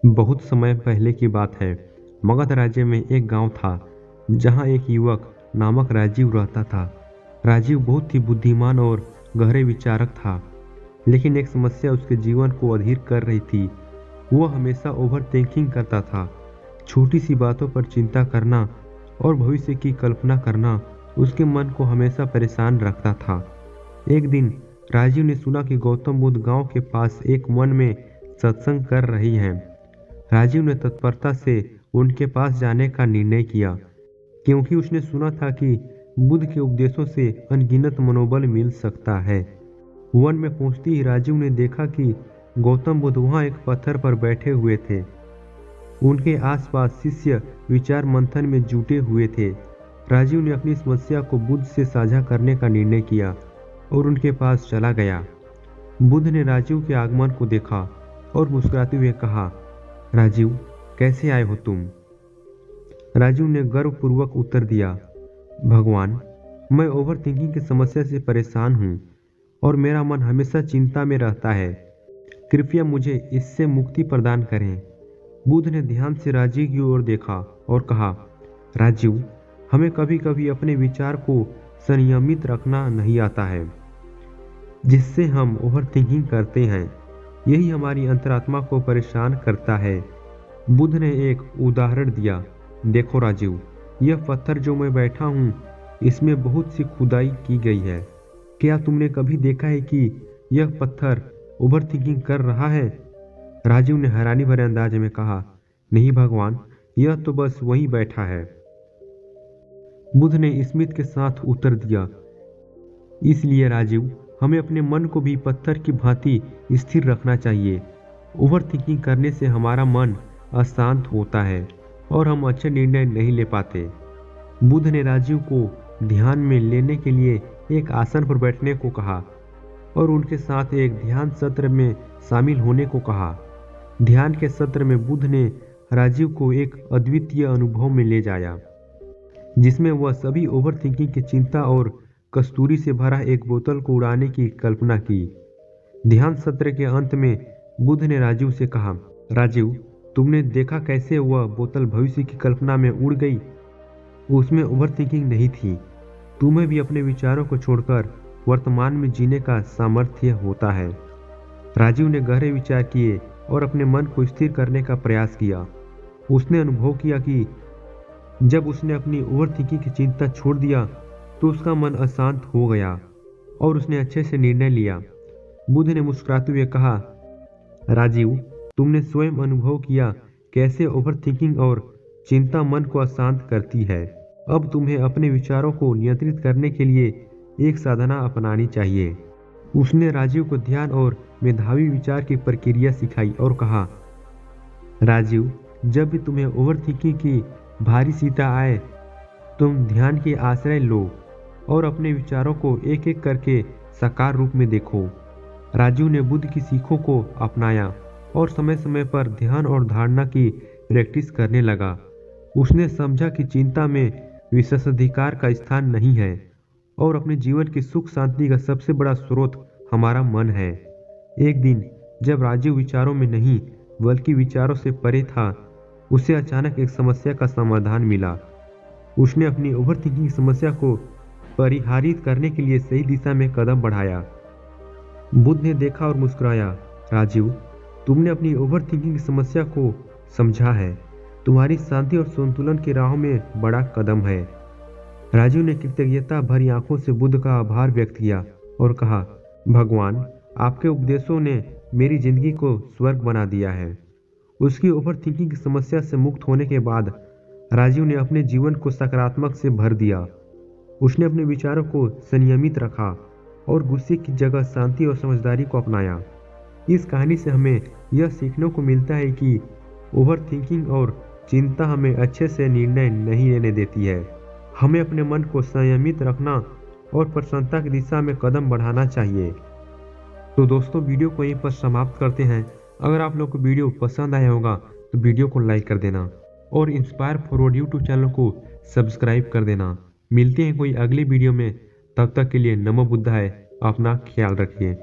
बहुत समय पहले की बात है। मगध राज्य में एक गांव था जहां एक युवक नामक राजीव रहता था। राजीव बहुत ही बुद्धिमान और गहरे विचारक था, लेकिन एक समस्या उसके जीवन को अधीर कर रही थी। वह हमेशा ओवर थिंकिंग करता था। छोटी सी बातों पर चिंता करना और भविष्य की कल्पना करना उसके मन को हमेशा परेशान रखता था। एक दिन राजीव ने सुना कि गौतम बुद्ध गांव के पास एक वन में सत्संग कर रही हैं। राजीव ने तत्परता से उनके पास जाने का निर्णय किया, क्योंकि उसने सुना था कि बुद्ध के उपदेशों से अनगिनत मनोबल मिल सकता है। वन में पहुंचते ही राजीव ने देखा कि गौतम बुद्ध वहां एक पत्थर पर बैठे हुए थे। उनके आसपास शिष्य विचार मंथन में जुटे हुए थे। राजीव ने अपनी समस्या को बुद्ध से साझा करने का निर्णय किया और उनके पास चला गया। बुद्ध ने राजीव के आगमन को देखा और मुस्कुराते हुए कहा, राजीव, कैसे आए हो तुम? राजीव ने गर्वपूर्वक उत्तर दिया, भगवान, मैं ओवर थिंकिंग की समस्या से परेशान हूँ और मेरा मन हमेशा चिंता में रहता है। कृपया मुझे इससे मुक्ति प्रदान करें। बुद्ध ने ध्यान से राजीव की ओर देखा और कहा, राजीव, हमें कभी कभी अपने विचार को संयमित रखना नहीं आता है, जिससे हम ओवर थिंकिंग करते हैं। यही हमारी अंतरात्मा को परेशान करता है। बुद्ध ने एक उदाहरण दिया, देखो राजीव, यह पत्थर जो मैं बैठा हूँ, इसमें बहुत सी खुदाई की गई है। क्या तुमने कभी देखा है कि यह पत्थर ओवर थिंकिंग कर रहा है? राजीव ने हैरानी भरे अंदाज में कहा, नहीं भगवान, यह तो बस वहीं बैठा है। बुद्ध ने स्मित के साथ उत्तर दिया, इसलिए राजीव, हमें अपने मन को भी पत्थर की भांति स्थिर रखना चाहिए। ओवर थिंकिंग करने से हमारा मन अशांत होता है और हम अच्छे निर्णय नहीं ले पाते। बुद्ध ने राजीव को ध्यान में लेने के लिए एक आसन पर बैठने को कहा और उनके साथ एक ध्यान सत्र में शामिल होने को कहा। ध्यान के सत्र में बुद्ध ने राजीव को एक अद्वितीय अनुभव में ले जाया, जिसमें वह सभी ओवर थिंकिंग की चिंता और कस्तूरी से भरा एक बोतल को उड़ाने की कल्पना की। ध्यान सत्र के अंत में बुद्ध ने राजीव से कहा, राजीव, तुमने देखा कैसे वह बोतल भविष्य की कल्पना में उड़ गई? उसमें ओवर थिंकिंग नहीं थी। तुम्हें भी अपने विचारों को छोड़कर वर्तमान में जीने का सामर्थ्य होता है। राजीव ने गहरे विचार किए और अपने मन को स्थिर करने का प्रयास किया। उसने अनुभव किया कि जब उसने अपनी ओवर थिंकिंग की चिंता छोड़ दिया तो उसका मन अशांत हो गया और उसने अच्छे से निर्णय लिया। बुद्ध ने मुस्कुराते हुए कहा, राजीव, तुमने स्वयं अनुभव किया कैसे ओवर थिंकिंग और चिंता मन को अशांत करती है। अब तुम्हें अपने विचारों को नियंत्रित करने के लिए एक साधना अपनानी चाहिए। उसने राजीव को ध्यान और मेधावी विचार की प्रक्रिया सिखाई और कहा, राजीव, जब भी तुम्हें ओवर थिंकिंग की भारी चिंता आए, तुम ध्यान के आश्रय लो और अपने विचारों को एक एक करके साकार रूप में देखो। राजीव ने बुद्ध की सीखों को अपनाया और समय समय पर ध्यान और धारणा की प्रैक्टिस करने लगा। उसने समझा कि चिंता में विशेषाधिकार का स्थान नहीं है और अपने जीवन की सुख शांति का सबसे बड़ा स्रोत हमारा मन है। एक दिन जब राजीव विचारों में नहीं बल्कि विचारों से परे था, उसे अचानक एक समस्या का समाधान मिला। उसने अपनी ओवर थिंकिंग समस्या को परिहारित करने के लिए सही दिशा में कदम बढ़ाया। बुद्ध ने देखा और मुस्कुराया, राजीव, तुमने अपनी ओवर थिंकिंग समस्या को समझा है। तुम्हारी शांति और संतुलन की राह में बड़ा कदम है। राजीव ने कृतज्ञता भरी आंखों से बुद्ध का आभार व्यक्त किया और कहा, भगवान, आपके उपदेशों ने मेरी जिंदगी को स्वर्ग बना दिया है। उसकी ओवर थिंकिंग की समस्या से मुक्त होने के बाद राजीव ने अपने जीवन को सकारात्मक से भर दिया। उसने अपने विचारों को संयमित रखा और गुस्से की जगह शांति और समझदारी को अपनाया। इस कहानी से हमें यह सीखने को मिलता है कि ओवर थिंकिंग और चिंता हमें अच्छे से निर्णय नहीं लेने देती है। हमें अपने मन को संयमित रखना और प्रसन्नता की दिशा में कदम बढ़ाना चाहिए। तो दोस्तों, वीडियो को यहीं पर समाप्त करते हैं। अगर आप लोग को वीडियो पसंद आया होगा तो वीडियो को लाइक कर देना और इंस्पायर फॉरवर्ड यूट्यूब चैनल को सब्सक्राइब कर देना। मिलते हैं कोई अगली वीडियो में, तब तक के लिए नमो बुद्धाय। अपना ख्याल रखिए।